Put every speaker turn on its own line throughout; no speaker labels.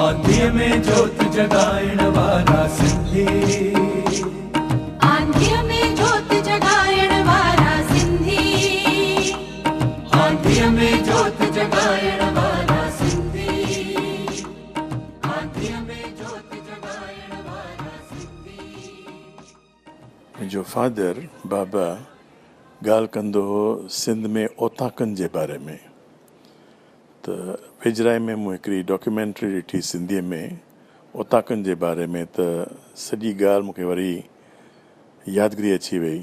आंधीअ में जोत जगाइण वारा सिंधी,
आंधीअ में जोत जगाइण वारा सिंधी,
आंधीअ में जोत जगाइण वारा सिंधी, आंधीअ में जोत जगाइण वारा सिंधी।
मुंहिंजो फादर बाबा ॻाल्हि कंदो हो सिंध में ओताकनि जे बारे में। त वेझराई में मूं हिकिड़ी डॉक्यूमेंट्री ॾिठी सिंधीअ में ओताकनि जे बारे में, त सॼी ॻाल्हि मूंखे वरी यादगिरी अची वई।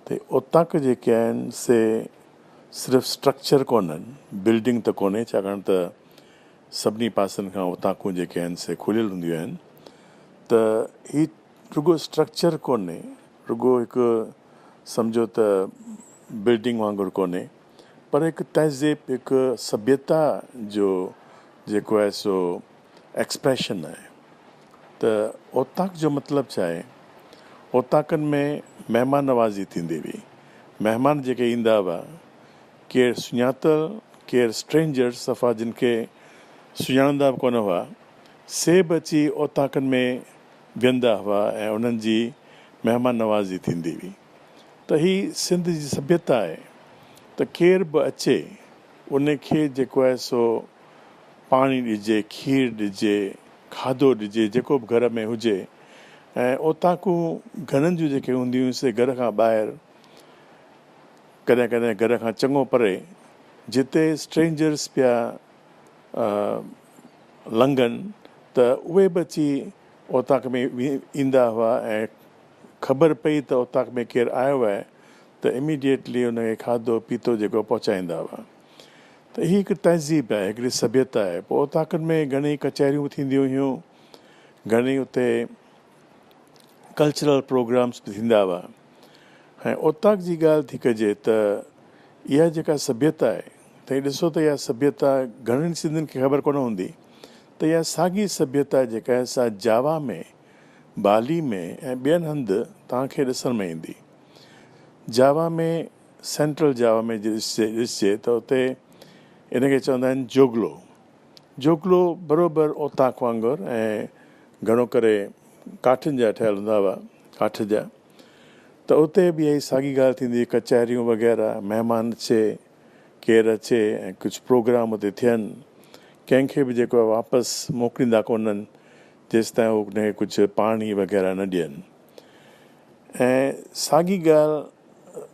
त ओताक जेके आहिनि से सिर्फ़ु स्ट्रक्चर कोन्हनि, बिल्डिंग त कोन्हे, छाकाणि त सभिनी पासनि खां ओताकूं जेके आहिनि से खुलियल हूंदियूं आहिनि। त ही रुगो स्ट्रक्चर कोन्हे, रुगो हिकु सम्झो त बिल्डिंग वांगुरु कोन्हे, पर हिकु तहज़ीब, हिकु सभ्यता जो जेको आहे सो एक्सप्रेशन आहे। त ओताक जो मतिलबु छा आहे? ओताकनि में महिमान नवाज़ी थींदी हुई। महिमान जेके ईंदा हुआ, केरु सुञातल, केरु स्ट्रेंजर्स, सफ़ा जिन खे सुञाणंदा बि कोन हुआ, से बि अची ओताकनि में विहंदा हुआ ऐं उन्हनि जी महिमान नवाज़ी थींदी हुई। त ही सिंध जी सभ्यता आहे। त केरु बि अचे उन खे जेको आहे सो पाणी ॾिजे, खीर ॾिजे, खाधो ॾिजे, जेको बि घर में हुजे। ऐं ओताकूं घणनि जूं जेके हूंदियूं से घर खां ॿाहिरि, कॾहिं कॾहिं घर खां चङो परे, जिते स्ट्रेंजर्स पिया लंघनि, त उहे बि अची ओताक में ईंदा हुआ ऐं ख़बर पई त ओताक में केरु आयो आहे त इमीडिएटली उनखे खाधो पीतो जेको पहुचाईंदा हुआ। त हीअ हिकु तहज़ीब आहे, हिकिड़ी सभ्यता आहे। पोइ ओताकनि में घणेई कचहरियूं थींदियूं हुयूं, घणेई उते कल्चरल प्रोग्राम्स बि थींदा हुआ। ऐं ओताक जी ॻाल्हि थी कजे त इहा जेका सभ्यता आहे, त ॾिसो त इहा सभ्यता घणनि सिंधियुनि खे ख़बर कोन हूंदी त इहा साॻी सभ्यता जेका आहे सा जावा में, बाली में ऐं ॿियनि हंधि तव्हांखे ॾिसण में ईंदी। जावा में, सेंट्रल जावा में ॾिसजे त उते इनखे चवंदा आहिनि जोगलो। जोगलो बराबरि ओताक वांगुरु ऐं घणो करे काठनि जा ठहियल हूंदा हुआ, काठ जा। त उते बि इहा साॻी ॻाल्हि थींदी, कचहरियूं वग़ैरह, महिमान अचे, केरु अचे ऐं कुझु प्रोग्राम उते थियनि, कंहिंखे बि जेको आहे वापसि मोकिलींदा कोन्हनि जेसिताईं उनखे कुझु पाणी वग़ैरह न ॾियनि। ऐं साॻी ॻाल्हि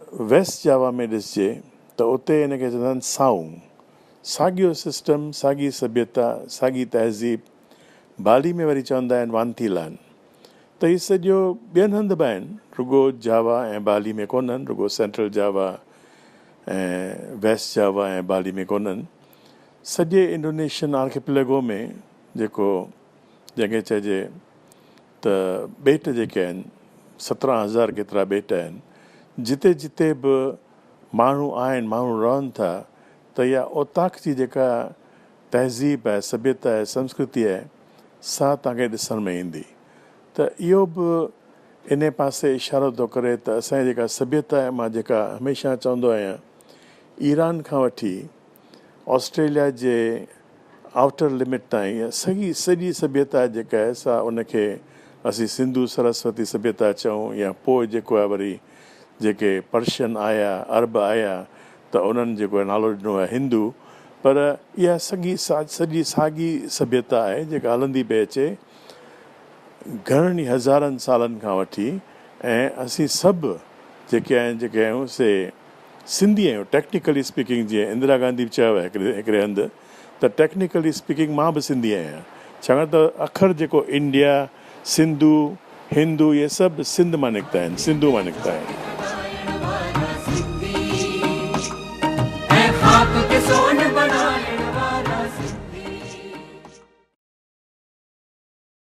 वेस्ट जावा में ॾिसजे त उते इनखे चवंदा आहिनि साऊं। साॻियो सिस्टम, साॻी सभ्यता, साॻी तहज़ीब। बाली में वरी चवंदा आहिनि वांतीलान। त हीउ सॼो ॿियनि हंधि बि आहिनि, रुगो जावा ऐं बाली में कोन्हनि, रुगो सेंट्रल जावा ऐं वेस्ट जावा ऐं बाली में कोन्हनि। सॼे इंडोनेशियन आर्किपेलागो में जेको जंहिंखे चइजे त ॿेट जेके आहिनि, 17,000 केतिरा ॿेट आहिनि, जिते जिते बि माण्हू आहिनि, माण्हू रहनि था, त इहा ओताक जी जेका तहज़ीब आहे, सभ्यता आहे, संस्कृति आहे, सा तव्हांखे ॾिसण में ईंदी। त इहो बि इन पासे इशारो थो करे त असांजी जेका सभ्यता आहे, मां जेका हमेशह चवंदो आहियां, ईरान खां वठी ऑस्ट्रेलिया जे आउटर लिमिट ताईं सॼी सभ्यता जेका आहे सा उनखे असीं सिंधु सरस्वती सभ्यता चऊं, या पोइ जेको आहे वरी जेके पर्शियन आया, अरब आया, त उन्हनि जेको आहे नालो ॾिनो आहे हिंदू। पर इहा सॼी साॻी सभ्यता आहे जेका हलंदी पई अचे घणनि हज़ारनि सालनि खां वठी। ऐं असीं सभु जेके आहियूं से सिंधी आहियूं। टेक्निकली स्पीकिंग, जीअं इंदिरा गांधी बि चयो आहे हिकिड़े हंधि, त टेक्निकली स्पीकिंग मां बि सिंधी आहियां, छाकाणि त अखर जेको इंडिया, सिंधु, हिंदू, इहे सभु सिंध मां निकिता आहिनि, सिंधू मां निकिता आहिनि।